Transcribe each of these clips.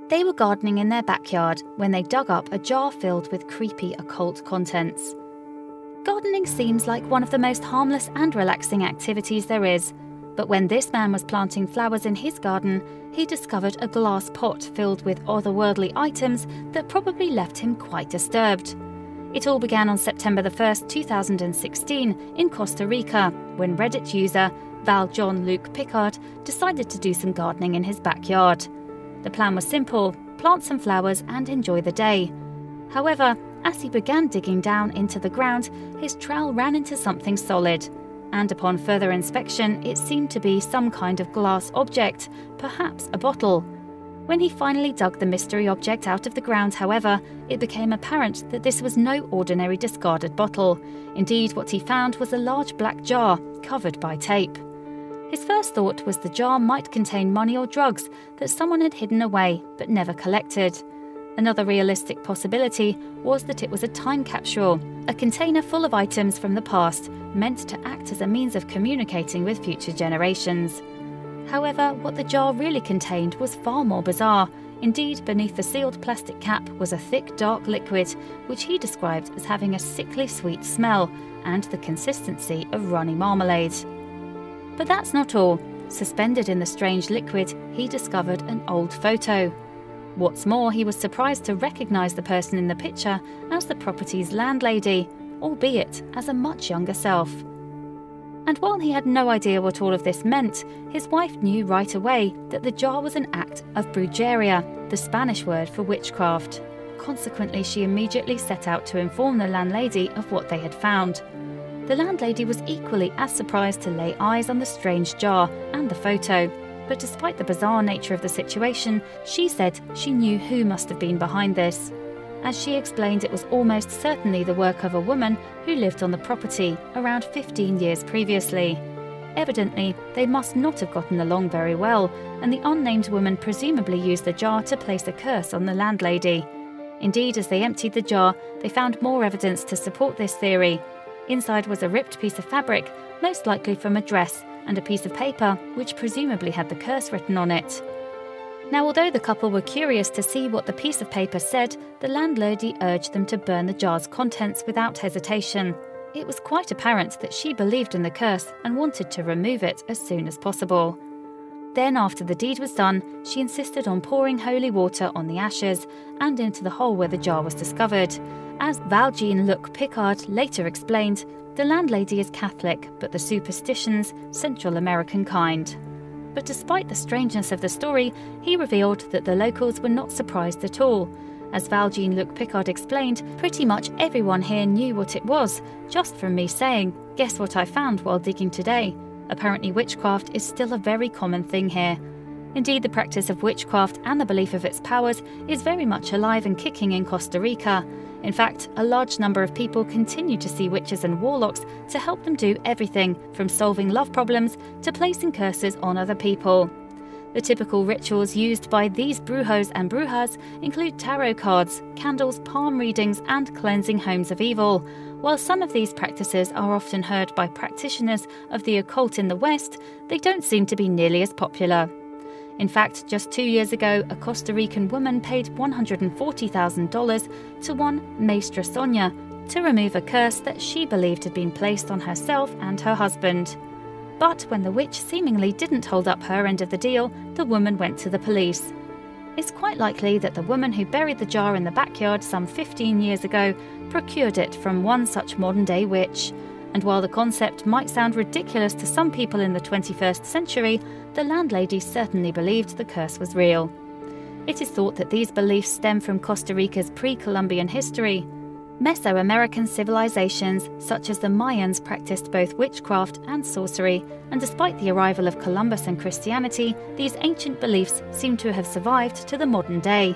They were gardening in their backyard when they dug up a jar filled with creepy occult contents. Gardening seems like one of the most harmless and relaxing activities there is, but when this man was planting flowers in his garden, he discovered a glass pot filled with otherworldly items that probably left him quite disturbed. It all began on September 1st, 2016 in Costa Rica, when Reddit user ValjeanLucPicard decided to do some gardening in his backyard. The plan was simple: plant some flowers and enjoy the day. However, as he began digging down into the ground, his trowel ran into something solid, and upon further inspection, it seemed to be some kind of glass object, perhaps a bottle. When he finally dug the mystery object out of the ground, however, it became apparent that this was no ordinary discarded bottle. Indeed, what he found was a large black jar covered by tape. His first thought was the jar might contain money or drugs that someone had hidden away but never collected. Another realistic possibility was that it was a time capsule, a container full of items from the past meant to act as a means of communicating with future generations. However, what the jar really contained was far more bizarre. Indeed, beneath the sealed plastic cap was a thick, dark liquid, which he described as having a sickly sweet smell and the consistency of runny marmalade. But that's not all. Suspended in the strange liquid, he discovered an old photo. What's more, he was surprised to recognise the person in the picture as the property's landlady, albeit as a much younger self. And while he had no idea what all of this meant, his wife knew right away that the jar was an act of brujeria, the Spanish word for witchcraft. Consequently, she immediately set out to inform the landlady of what they had found. The landlady was equally as surprised to lay eyes on the strange jar and the photo, but despite the bizarre nature of the situation, she said she knew who must have been behind this. As she explained, it was almost certainly the work of a woman who lived on the property around 15 years previously. Evidently, they must not have gotten along very well, and the unnamed woman presumably used the jar to place a curse on the landlady. Indeed, as they emptied the jar, they found more evidence to support this theory. Inside was a ripped piece of fabric, most likely from a dress, and a piece of paper which presumably had the curse written on it. Now, although the couple were curious to see what the piece of paper said, the landlady urged them to burn the jar's contents without hesitation. It was quite apparent that she believed in the curse and wanted to remove it as soon as possible. Then, after the deed was done, she insisted on pouring holy water on the ashes and into the hole where the jar was discovered. As ValjeanLucPicard later explained, the landlady is Catholic, but the superstitions Central American kind. But despite the strangeness of the story, he revealed that the locals were not surprised at all. As ValjeanLucPicard explained, pretty much everyone here knew what it was, just from me saying, "Guess what I found while digging today?" Apparently witchcraft is still a very common thing here. Indeed, the practice of witchcraft and the belief of its powers is very much alive and kicking in Costa Rica. In fact, a large number of people continue to see witches and warlocks to help them do everything from solving love problems to placing curses on other people. The typical rituals used by these brujos and brujas include tarot cards, candles, palm readings, and cleansing homes of evil. While some of these practices are often heard by practitioners of the occult in the West, they don't seem to be nearly as popular. In fact, just 2 years ago, a Costa Rican woman paid $140,000 to one Maestra Sonia to remove a curse that she believed had been placed on herself and her husband. But when the witch seemingly didn't hold up her end of the deal, the woman went to the police. It's quite likely that the woman who buried the jar in the backyard some 15 years ago procured it from one such modern-day witch. And while the concept might sound ridiculous to some people in the 21st century, the landlady certainly believed the curse was real. It is thought that these beliefs stem from Costa Rica's pre-Columbian history. Mesoamerican civilizations, such as the Mayans, practiced both witchcraft and sorcery, and despite the arrival of Columbus and Christianity, these ancient beliefs seem to have survived to the modern day.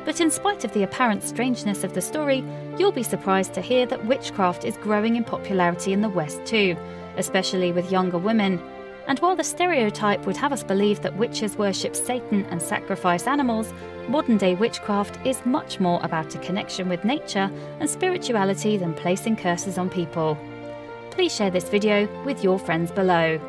But in spite of the apparent strangeness of the story, you'll be surprised to hear that witchcraft is growing in popularity in the West too, especially with younger women. And while the stereotype would have us believe that witches worship Satan and sacrifice animals, modern-day witchcraft is much more about a connection with nature and spirituality than placing curses on people. Please share this video with your friends below.